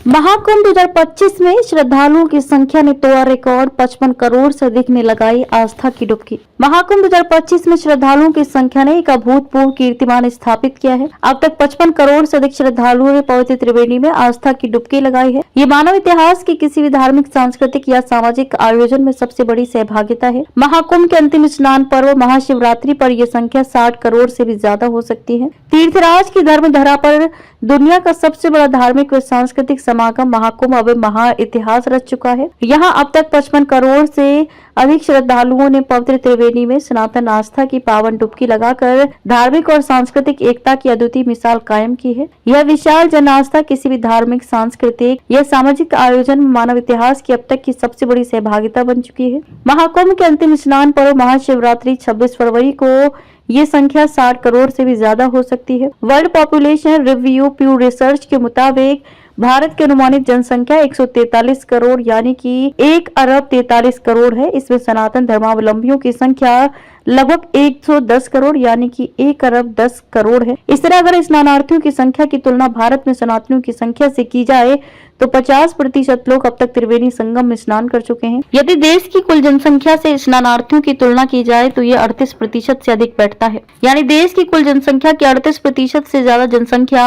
महाकुंभ 2025 में श्रद्धालुओं की संख्या ने तोड़ा रिकॉर्ड, 55 करोड़ से अधिक ने लगाई आस्था की डुबकी। महाकुंभ 2025 में श्रद्धालुओं की संख्या ने एक अभूतपूर्व कीर्तिमान स्थापित किया है। अब तक 55 करोड़ से अधिक श्रद्धालुओं ने पवित्र त्रिवेणी में आस्था की डुबकी लगाई है। ये मानव इतिहास की किसी भी धार्मिक, सांस्कृतिक या सामाजिक आयोजन में सबसे बड़ी सहभागिता है। महाकुंभ के अंतिम स्नान पर्व महाशिवरात्रि पर यह संख्या 60 करोड़ से भी ज्यादा हो सकती है। तीर्थराज की धर्म धरा पर दुनिया का सबसे बड़ा धार्मिक व सांस्कृतिक समागम महाकुंभ अब महा इतिहास रच चुका है। यहाँ अब तक 55 करोड़ से अधिक श्रद्धालुओं ने पवित्र त्रिवेणी में सनातन आस्था की पावन डुबकी लगाकर धार्मिक और सांस्कृतिक एकता की अद्वितीय मिसाल कायम की है। यह विशाल जन आस्था किसी भी धार्मिक, सांस्कृतिक या सामाजिक आयोजन में मानव इतिहास की अब तक की सबसे बड़ी सहभागिता बन चुकी है। महाकुंभ के अंतिम स्नान पर्व महाशिवरात्रि 26 फरवरी को ये संख्या 60 करोड़ से भी ज्यादा हो सकती है। वर्ल्ड पॉपुलेशन रिव्यू प्यू रिसर्च के मुताबिक भारत की अनुमानित जनसंख्या 143 करोड़ यानी कि 1 अरब 43 करोड़ है। इसमें सनातन धर्मावलंबियों की संख्या लगभग 110 करोड़ यानी कि 1 अरब 10 करोड़ है। इस तरह अगर स्नानार्थियों की संख्या की तुलना भारत में सनातनियों की संख्या से की जाए तो 50% लोग अब तक त्रिवेणी संगम में स्नान कर चुके हैं। यदि देश की कुल जनसंख्या से स्नानार्थियों की तुलना की जाए तो ये 38% से अधिक बैठता है। यानी देश की कुल जनसंख्या की 38% से ज्यादा जनसंख्या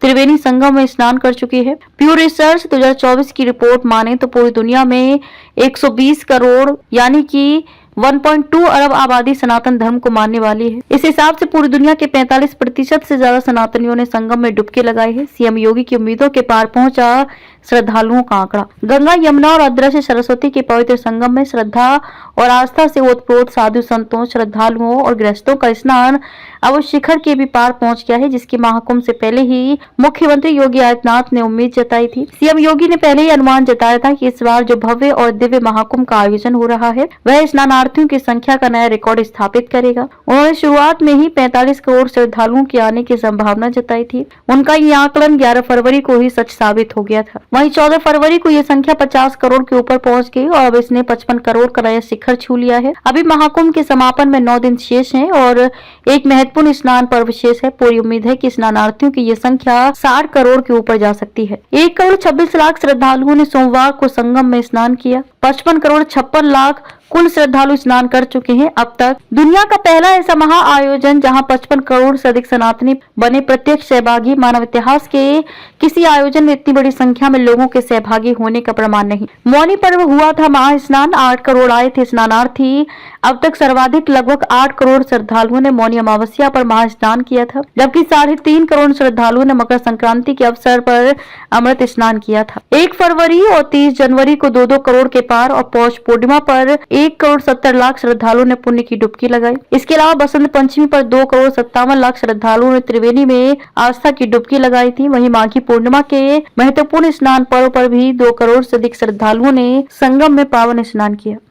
त्रिवेणी संगम में स्नान कर चुकी है। प्यू रिसर्च 2024 की रिपोर्ट माने तो पूरी दुनिया में 120 करोड़ यानी कि 1.2 अरब आबादी सनातन धर्म को मानने वाली है। इस हिसाब से पूरी दुनिया के 45% से ज्यादा सनातनियों ने संगम में डुबकी लगाई है। सीएम योगी की उम्मीदों के पार पहुंचा श्रद्धालुओं का आंकड़ा। गंगा, यमुना और अदृश्य सरस्वती के पवित्र संगम में श्रद्धा और आस्था से ओतप्रोत साधु संतों, श्रद्धालुओं और गृहस्थों का स्नान अब उस शिखर के भी पार पहुंच गया है जिसकी महाकुंभ से पहले ही मुख्यमंत्री योगी आदित्यनाथ ने उम्मीद जताई थी। सीएम योगी ने पहले ही अनुमान जताया था कि इस बार जो भव्य और दिव्य महाकुंभ का आयोजन हो रहा है वह स्नानार्थियों की संख्या का नया रिकॉर्ड स्थापित करेगा। उन्होंने शुरुआत में ही 45 करोड़ श्रद्धालुओं के आने की संभावना जताई थी। उनका ये आकलन 11 फरवरी को ही सच साबित हो गया था। वहीं 14 फरवरी को ये संख्या 50 करोड़ के ऊपर पहुंच गई और अब इसने 55 करोड़ का नया शिखर छू लिया है। अभी महाकुंभ के समापन में 9 दिन शेष हैं और एक महत्वपूर्ण स्नान पर्व शेष है। पूरी उम्मीद है कि स्नानार्थियों की ये संख्या 60 करोड़ के ऊपर जा सकती है। 1 करोड़ 26 लाख श्रद्धालुओं ने सोमवार को संगम में स्नान किया। 55 करोड़ 56 लाख कुल श्रद्धालु स्नान कर चुके हैं अब तक। दुनिया का पहला ऐसा महा आयोजन जहां 55 करोड़ से अधिक सनातनी बने प्रत्यक्ष सहभागी। मानव इतिहास के किसी आयोजन में इतनी बड़ी संख्या में लोगों के सहभागी होने का प्रमाण नहीं। मौनी पर्व हुआ था महास्नान, 8 करोड़ आए थे स्नानार्थी। अब तक सर्वाधिक लगभग 8 करोड़ श्रद्धालुओं ने मौनी अमावस्या पर महास्नान किया था, जबकि 3.5 करोड़ श्रद्धालुओं ने मकर संक्रांति के अवसर पर अमृत स्नान किया था। 1 फरवरी और 30 जनवरी को 2-2 करोड़ के पार और पौष पूर्णिमा पर 1 करोड़ 70 लाख श्रद्धालुओं ने पुण्य की डुबकी लगाई। इसके अलावा बसंत पंचमी पर 2 करोड़ 57 लाख श्रद्धालुओं ने त्रिवेणी में आस्था की डुबकी लगाई थी। वहीं माघी पूर्णिमा के महत्वपूर्ण स्नान पर्व पर भी 2 करोड़ से अधिक श्रद्धालुओं ने संगम में पावन स्नान किया।